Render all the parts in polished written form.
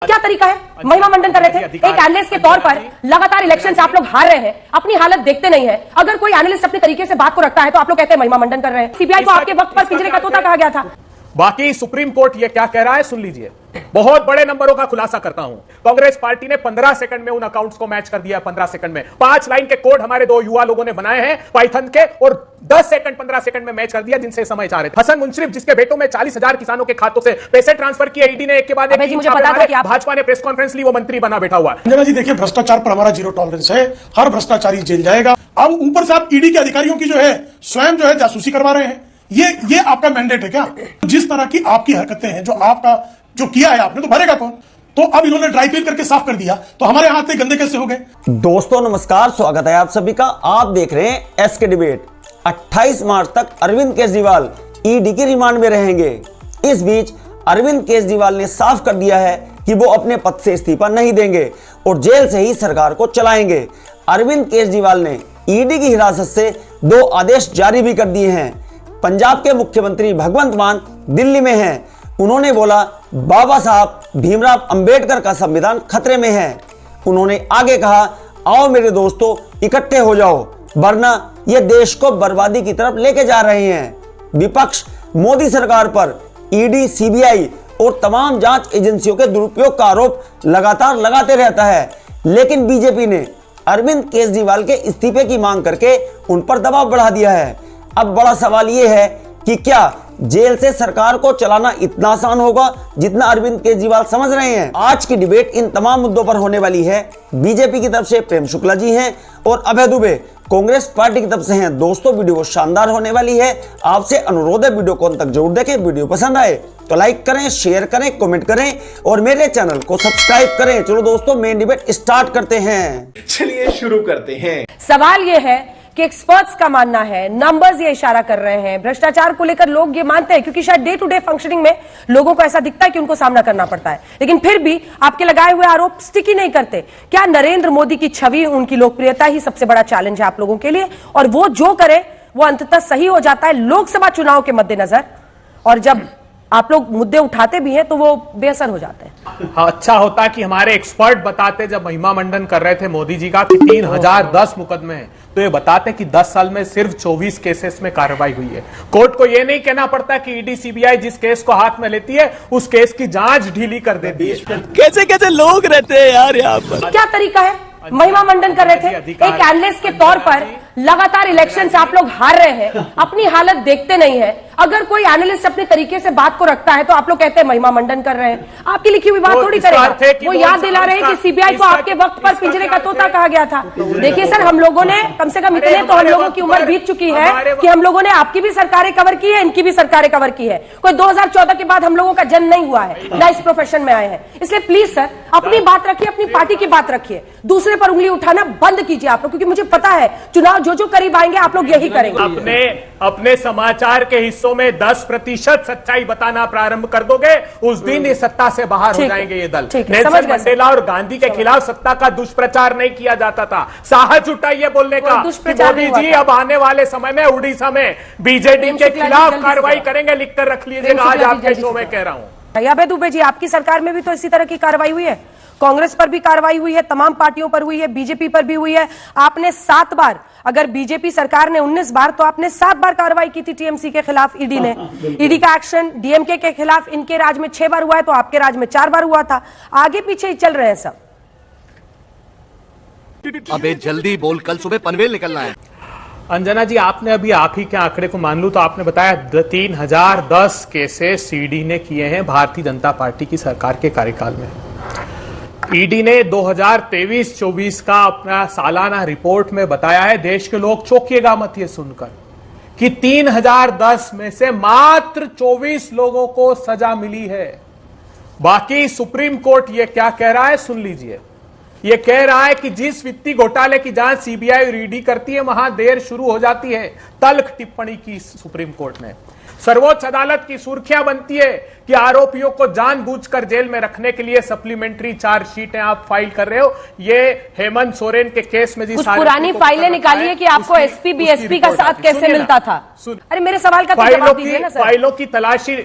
क्या तरीका है? महिमा मंडन कर रहे थे एक एनालिस्ट के तौर पर। लगातार इलेक्शन से आप लोग हार रहे हैं, अपनी हालत देखते नहीं है। अगर कोई एनालिस्ट अपने तरीके से बात को रखता है तो आप लोग कहते हैं महिमा मंडन कर रहे हैं। सीबीआई को आपके वक्त पर पिंजरे का तोता कहा गया था। बाकी सुप्रीम कोर्ट ये क्या कह रहा है सुन लीजिए। बहुत बड़े नंबरों का खुलासा करता हूं। कांग्रेस पार्टी ने 15 सेकंड में उन अकाउंट्स को मैच कर दिया। 15 सेकंड में 5 लाइन के कोड हमारे 2 युवा लोगों ने बनाए हैं पाइथन के, और 10 सेकंड 15 सेकंड में मैच कर दिया जिनसे समय चाह रहे थे। हसन मुंशरिफ जिसके बेटों में 40,000 किसानों के खातों से पैसे ट्रांसफर किए, ईडी ने एक के बाद एक। मुझे पता था कि भाजपा ने प्रेस कॉन्फ्रेंस ली, वो मंत्री बना बैठा हुआ। अंजना जी देखिए, भ्रष्टाचार पर हमारा जीरो टॉलरेंस है, हर भ्रष्टाचारी जेल जाएगा। अब ऊपर से आप ईडी के अधिकारियों की जो है स्वयं जो है जासूसी करवा रहे हैं। ये आपका मैंडेट है क्या? जिस तरह की आपकी हरकतें हैं, जो आपका जो किया है आपने, तो भरेगा कौन? तो अब इन्होंने ड्राई क्लीन करके साफ कर दिया, तो हमारे हाथ से गंदे कैसे हो गए? दोस्तों नमस्कार, स्वागत है आप सभी का। आप देख रहे हैं एसके डिबेट। 28 मार्च तक अरविंद केजरीवाल ईडी की रिमांड में रहेंगे। इस बीच अरविंद केजरीवाल ने साफ कर दिया है कि वो अपने पद से इस्तीफा नहीं देंगे और जेल से ही सरकार को चलाएंगे। अरविंद केजरीवाल ने ईडी की हिरासत से 2 आदेश जारी भी कर दिए हैं। पंजाब के मुख्यमंत्री भगवंत मान दिल्ली में हैं। उन्होंने बोला बाबा साहब भीमराव अंबेडकर का संविधान खतरे में है। उन्होंने आगे कहा, आओ मेरे दोस्तों इकट्ठे हो जाओ, वरना ये देश को बर्बादी की तरफ लेके जा रहे हैं। विपक्ष मोदी सरकार पर ईडी, सीबीआई और तमाम जांच एजेंसियों के दुरुपयोग का आरोप लगातार लगाते रहता है, लेकिन बीजेपी ने अरविंद केजरीवाल के इस्तीफे की मांग करके उन पर दबाव बढ़ा दिया है। अब बड़ा सवाल यह है कि क्या जेल से सरकार को चलाना इतना आसान होगा जितना अरविंद केजरीवाल समझ रहे हैं? आज की डिबेट इन तमाम मुद्दों पर होने वाली है। बीजेपी की तरफ से प्रेम शुक्ला जी हैं और अभय दुबे कांग्रेस पार्टी की तरफ से हैं। दोस्तों वीडियो शानदार होने वाली है। आपसे अनुरोध है वीडियो को अंत तक जरूर देखें। वीडियो पसंद आए तो लाइक करें, शेयर करें, कमेंट करें और मेरे चैनल को सब्सक्राइब करें। चलो दोस्तों मेन डिबेट स्टार्ट करते हैं। चलिए शुरू करते हैं। सवाल यह है कि एक्सपर्ट्स का मानना है, नंबर्स ये इशारा कर रहे हैं, भ्रष्टाचार को लेकर लोग ये मानते हैं, क्योंकि शायद डे टू डे फंक्शनिंग में लोगों को ऐसा दिखता है कि उनको सामना करना पड़ता है, लेकिन फिर भी आपके लगाए हुए आरोप स्टिकी नहीं करते। क्या नरेंद्र मोदी की छवि, उनकी लोकप्रियता ही सबसे बड़ा चैलेंज है आप लोगों के लिए? और वो जो करे वो अंततः सही हो जाता है लोकसभा चुनाव के मद्देनजर, और जब आप लोग मुद्दे उठाते भी हैं तो वो बेअसर हो जाते हैं। अच्छा होता कि हमारे एक्सपर्ट बताते, जब महिमा मंडन कर रहे थे मोदी जी का कि 3010 मुकदमे हैं, तो ये बताते कि 10 साल में सिर्फ 24 केसेस में कार्रवाई हुई है। कोर्ट को ये नहीं कहना पड़ता कि ईडी, सीबीआई जिस केस को हाथ में लेती है उस केस की जांच ढीली कर देती है। कैसे कैसे लोग रहते हैं यार यहाँ पर। क्या तरीका है? महिमा मंडन कर रहे थे एक एनालिस्ट के तौर पर। लगातार इलेक्शन से आप लोग हार रहे हैं, अपनी हालत देखते नहीं है। अगर कोई एनालिस्ट अपने तरीके से बात को रखता है तो आप लोग कहते हैं महिमा मंडन कर रहे हैं। आपकी लिखी हुई बात थोड़ी करेगा। वो याद दिला रहे हैं कि सीबीआई को आपके वक्त पर पिंजरे का तोता कहा गया था। देखिए सर, हम लोगों ने कम से कम इतने तो हम लोगों की उम्र बीत चुकी है कि हम लोगों ने आपकी भी सरकारें कवर की है, इनकी भी सरकारें कवर की है। कोई 2014 के बाद हम लोगों का जन्म नहीं हुआ है, ना इस प्रोफेशन में आए हैं। इसलिए प्लीज सर अपनी बात रखिए, अपनी पार्टी की बात रखिए, दूसरे पर उंगली उठाना बंद कीजिए आप लोग, क्योंकि मुझे पता है चुनाव जो करीब आएंगे आप लोग यही करेंगे। अपने समाचार के हिस्सों में 10% सच्चाई बताना प्रारंभ कर दोगे, उस दिन ये सत्ता से बाहर हो जाएंगे ये दल। नेल्सन मंडेला और गांधी के खिलाफ सत्ता का दुष्प्रचार नहीं किया जाता था। साहस जुटाइए बोलने का कि मोदी जी अब आने वाले समय में उड़ीसा में बीजेडी के खिलाफ कार्रवाई करेंगे, लिखकर रख लीजिएगा। आज आपके शो में कह रहा हूं। अभय दुबे जी, आपकी सरकार में भी तो इसी तरह की कार्रवाई हुई है, कांग्रेस पर भी कार्रवाई हुई है, तमाम पार्टियों पर हुई है, बीजेपी पर भी हुई है। आपने 7 बार, अगर बीजेपी सरकार ने 19 बार, तो आपने 7 बार कार्रवाई की थी टीएमसी के खिलाफ। ईडी ने, ईडी का एक्शन डीएमके के खिलाफ इनके राज में 6 बार हुआ है, तो आपके राज में 4 बार हुआ था। आगे पीछे ही चल रहे हैं सब। अबे जल्दी बोल, कल सुबह पनवेल निकलना है। अंजना जी, आपने अभी आप ही के आंकड़े को मान लूं तो आपने बताया 3010 केसेस ईडी ने किए हैं भारतीय जनता पार्टी की सरकार के कार्यकाल में। ईडी ने 2023-24 का अपना सालाना रिपोर्ट में बताया है, देश के लोग चौंकिएगा मत ये सुनकर, कि 3010 में से मात्र 24 लोगों को सजा मिली है। बाकी सुप्रीम कोर्ट ये क्या कह रहा है सुन लीजिए। ये कह रहा है कि जिस वित्तीय घोटाले की जांच सीबीआई और ईडी करती है वहां देर शुरू हो जाती है। तल्ख टिप्पणी की सुप्रीम कोर्ट ने। सर्वोच्च अदालत की सुर्खियां बनती है कि आरोपियों को जानबूझकर जेल में रखने के लिए सप्लीमेंट्री चार्जशीटें आप फाइल कर रहे हो। ये हेमंत सोरेन के केस में कुछ पुरानी फाइलें निकालिए कि आपको एसपी बीएसपी का साथ कैसे मिलता था। अरे मेरे सवाल का जवाब दीजिए ना सर। फाइलों की तलाशी,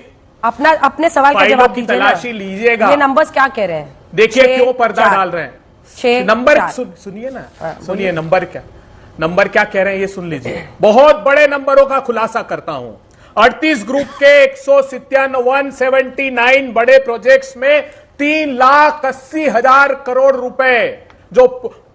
अपने सवाल का जवाब दीजिए। तलाशी लीजिएगा। ये नंबर्स क्या कह रहे हैं? देखिए छह, क्यों पर्दा चार। डाल रहे हैं। छह, नंबर चार। सुनिए ना, सुनिए नंबर क्या कह रहे हैं ये सुन लीजिए। बहुत बड़े नंबरों का खुलासा करता हूं। 38 ग्रुप के 179 बड़े प्रोजेक्ट्स में 3,80,000 करोड़ रुपए, जो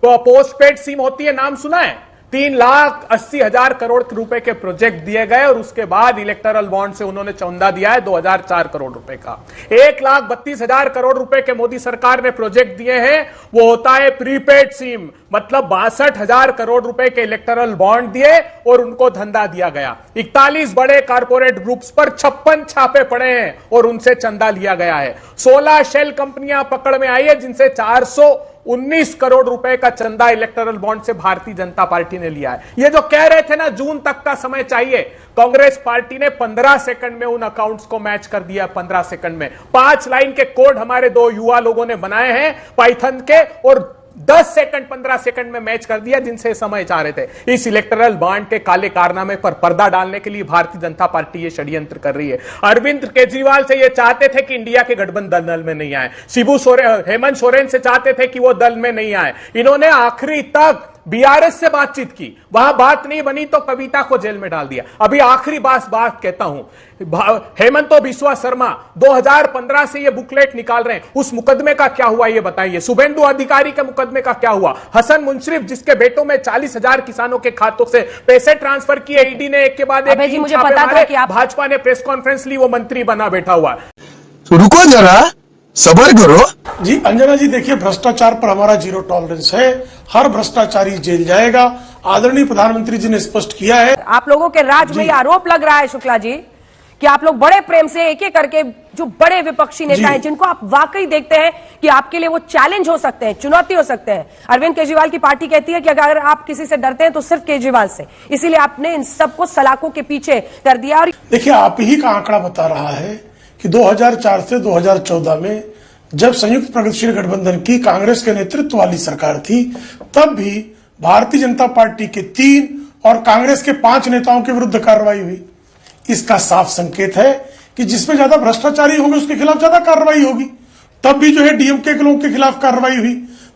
पोस्टपेड सिम होती है, नाम सुना है, 3,80,000 करोड़ रुपए के प्रोजेक्ट दिए गए और उसके बाद इलेक्टोरल बॉन्ड से उन्होंने चंदा दिया है 2004 करोड़ रुपए का। 1,32,000 करोड़ रुपए के मोदी सरकार ने प्रोजेक्ट दिए हैं, वो होता है प्रीपेड सिम, मतलब 62,000 करोड़ रुपए के इलेक्टोरल बॉन्ड दिए और उनको धंधा दिया गया। 41 बड़े कारपोरेट ग्रुप्स पर 56 छापे पड़े हैं और उनसे चंदा लिया गया है। 16 शेल कंपनियां पकड़ में आई है जिनसे 419 करोड़ रुपए का चंदा इलेक्टोरल बॉन्ड से भारतीय जनता पार्टी ने लिया है। ये जो कह रहे थे ना जून तक का समय चाहिए, कांग्रेस पार्टी ने 15 सेकंड में उन अकाउंट्स को मैच कर दिया। 15 सेकंड में 5 लाइन के कोड हमारे 2 युवा लोगों ने बनाए हैं पाइथन के, और 10 सेकंड 15 सेकंड में मैच कर दिया जिनसे समय चाह रहे थे। इस इलेक्टोरल बॉन्ड के काले कारनामे पर पर्दा डालने के लिए भारतीय जनता पार्टी ये षड्यंत्र कर रही है। अरविंद केजरीवाल से ये चाहते थे कि इंडिया के गठबंधन दल में नहीं आए। हेमंत सोरेन से चाहते थे कि वो दल में नहीं आए। इन्होंने आखिरी तक बीआरएस से बातचीत की, वहां बात नहीं बनी तो कविता को जेल में डाल दिया। अभी आखिरी बात कहता हूं, हेमंत बिस्वा शर्मा 2015 से ये बुकलेट निकाल रहे हैं, उस मुकदमे का क्या हुआ ये बताइए। शुभेंदु अधिकारी के मुकदमे का क्या हुआ। हसन मुंशरिफ जिसके बेटों में 40,000 किसानों के खातों से पैसे ट्रांसफर किए, ईडी ने एक के बाद एक जी, मुझे पता था कि आप भाजपा ने प्रेस कॉन्फ्रेंस ली, वो मंत्री बना बैठा हुआ। रुको जरा, सबर करो। जी अंजना जी, देखिए भ्रष्टाचार पर हमारा जीरो टॉलरेंस है। हर भ्रष्टाचारी जेल जाएगा। आदरणीय प्रधानमंत्री जी ने स्पष्ट किया है। आप लोगों के राज में ये आरोप लग रहा है शुक्ला जी कि आप लोग बड़े प्रेम से एक एक करके जो बड़े विपक्षी नेता हैं, जिनको आप वाकई देखते हैं कि आपके लिए वो चैलेंज हो सकते हैं, चुनौती हो सकते हैं। अरविंद केजरीवाल की पार्टी कहती है कि अगर आप किसी से डरते हैं तो सिर्फ केजरीवाल से, इसीलिए आपने इन सबको सलाखों के पीछे कर दिया। और देखिए आप ही का आंकड़ा बता रहा है कि 2004 से 2014 में जब संयुक्त प्रगतिशील गठबंधन की कांग्रेस के नेतृत्व वाली सरकार थी, तब भी भारतीय जनता पार्टी के 3 और कांग्रेस के 5 नेताओं के विरुद्ध कार्रवाई हुई। इसका साफ संकेत है कि जिसमें ज्यादा भ्रष्टाचारी होंगे उसके खिलाफ ज्यादा कार्रवाई होगी। तब भी जो है डीएमके के लोगों के खिलाफ कार्रवाई हुई,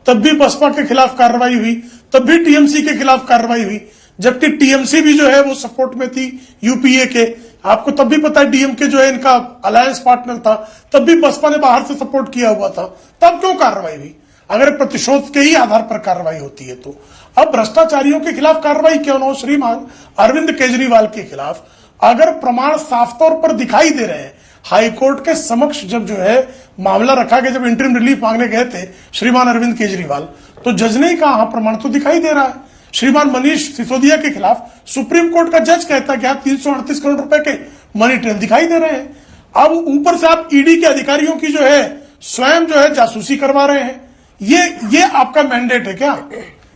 तब भी बसपा के खिलाफ कार्रवाई हुई, तब भी टीएमसी के खिलाफ कार्रवाई हुई, जबकि टीएमसी भी जो है वो सपोर्ट में थी यूपीए के। आपको तब भी पता है डीएमके जो है इनका अलायंस पार्टनर था, तब भी बसपा ने बाहर से सपोर्ट किया हुआ था। तब क्यों कार्रवाई हुई? अगर प्रतिशोध के ही आधार पर कार्रवाई होती है तो अब भ्रष्टाचारियों के खिलाफ कार्रवाई क्यों न हो? श्रीमान अरविंद केजरीवाल के खिलाफ अगर प्रमाण साफ तौर पर दिखाई दे रहे हैं, हाईकोर्ट के समक्ष जब जो है मामला रखा गया, जब इंटरिम रिलीफ मांगने गए थे श्रीमान अरविंद केजरीवाल, तो जज ने कहा हाँ प्रमाण तो दिखाई दे रहा है। श्रीमान मनीष सिसोदिया के खिलाफ सुप्रीम कोर्ट का जज कहता है कि आप 338 करोड़ रुपए के मनी ट्रेल दिखाई दे रहे हैं। अब ऊपर से आप ईडी के अधिकारियों की जो है स्वयं जो है जासूसी करवा रहे हैं। ये आपका मैंडेट है क्या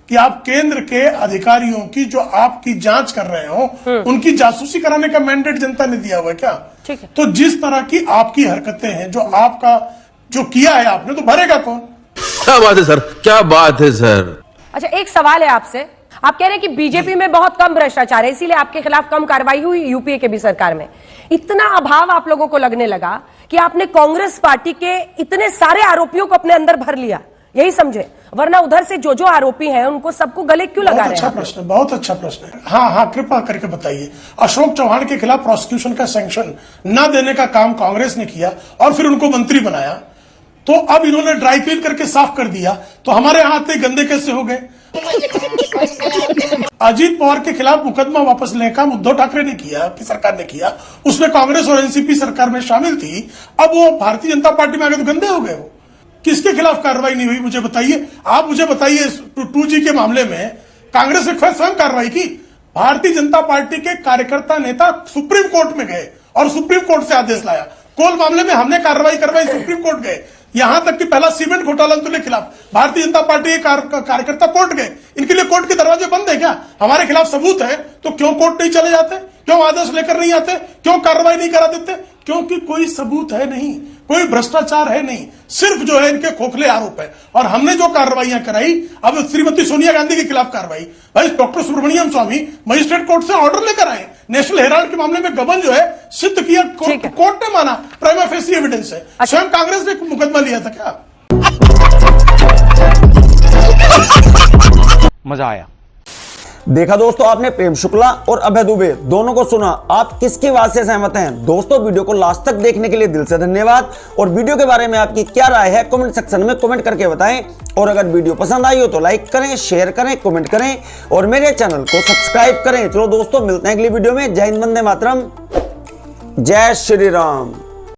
कि आप केंद्र के अधिकारियों की जो आपकी जांच कर रहे हो उनकी जासूसी कराने का मैंडेट जनता ने दिया हुआ है क्या? ठीक है। तो जिस तरह की आपकी हरकतें हैं, जो आपका जो किया है आपने, तो भरेगा कौन? क्या बात है सर, क्या बात है सर। अच्छा, एक सवाल है आपसे। आप कह रहे हैं कि बीजेपी में बहुत कम भ्रष्टाचार है, इसीलिए आपके खिलाफ कम कार्रवाई हुई यूपीए के भी सरकार में। इतना अभाव आप लोगों को लगने लगा कि आपने कांग्रेस पार्टी के इतने सारे आरोपियों को अपने अंदर भर लिया, यही समझे? वरना उधर से जो जो आरोपी हैं उनको सबको गले क्यों लगा रहे हैं? बहुत अच्छा प्रश्न है, बहुत अच्छा प्रश्न है। हाँ, कृपा करके बताइए। अशोक चौहान के खिलाफ प्रोसिक्यूशन का सैंक्शन न देने का काम कांग्रेस ने किया और फिर उनको मंत्री बनाया, तो अब इन्होंने ड्राई क्लीन करके साफ कर दिया, तो हमारे हाथ गंदे कैसे हो गए? अजीत पवार के खिलाफ मुकदमा वापस लेने का उद्धव ठाकरे ने किया, आपकी सरकार ने किया, उसमें कांग्रेस और एनसीपी सरकार में शामिल थी। अब वो भारतीय जनता पार्टी में आ गए तो गंदे हो गए। वो किसके खिलाफ कार्रवाई नहीं हुई मुझे बताइए। आप मुझे बताइए 2G के मामले में कांग्रेस ने स्वयं कार्रवाई की। भारतीय जनता पार्टी के कार्यकर्ता नेता सुप्रीम कोर्ट में गए और सुप्रीम कोर्ट से आदेश लाया। कोल मामले में हमने कार्रवाई करवाई, सुप्रीम कोर्ट गए। यहां तक कि पहला सीमेंट घोटाला के खिलाफ भारतीय जनता पार्टी के कार्यकर्ता कोर्ट गए। इनके लिए कोर्ट के दरवाजे बंद है क्या? हमारे खिलाफ सबूत है तो क्यों कोर्ट नहीं चले जाते? क्यों आदेश लेकर नहीं आते? क्यों कार्रवाई नहीं करा देते? क्योंकि कोई सबूत है नहीं, कोई भ्रष्टाचार है नहीं, सिर्फ जो है इनके खोखले आरोप है। और हमने जो कार्रवाइयां कराई, अब श्रीमती सोनिया गांधी के खिलाफ कार्रवाई, भाई डॉक्टर सुब्रमण्यम स्वामी मजिस्ट्रेट कोर्ट से ऑर्डर लेकर आए। नेशनल हेराल्ड के मामले में गबन जो है सिद्ध किया, कोर्ट ने माना, प्राइमा फेसी एविडेंस है। स्वयं कांग्रेस ने मुकदमा लिया था क्या? मजा आया। देखा दोस्तों, आपने प्रेम शुक्ला और अभय दुबे दोनों को सुना। आप किसकी बात से सहमत हैं? दोस्तों, वीडियो को लास्ट तक देखने के लिए दिल से धन्यवाद। और वीडियो के बारे में आपकी क्या राय है कमेंट सेक्शन में कमेंट करके बताएं। और अगर वीडियो पसंद आई हो तो लाइक करें, शेयर करें, कमेंट करें और मेरे चैनल को सब्सक्राइब करें। चलो दोस्तों, मिलते हैं अगली वीडियो में। जय हिंद, वंदे मातरम, जय श्री राम।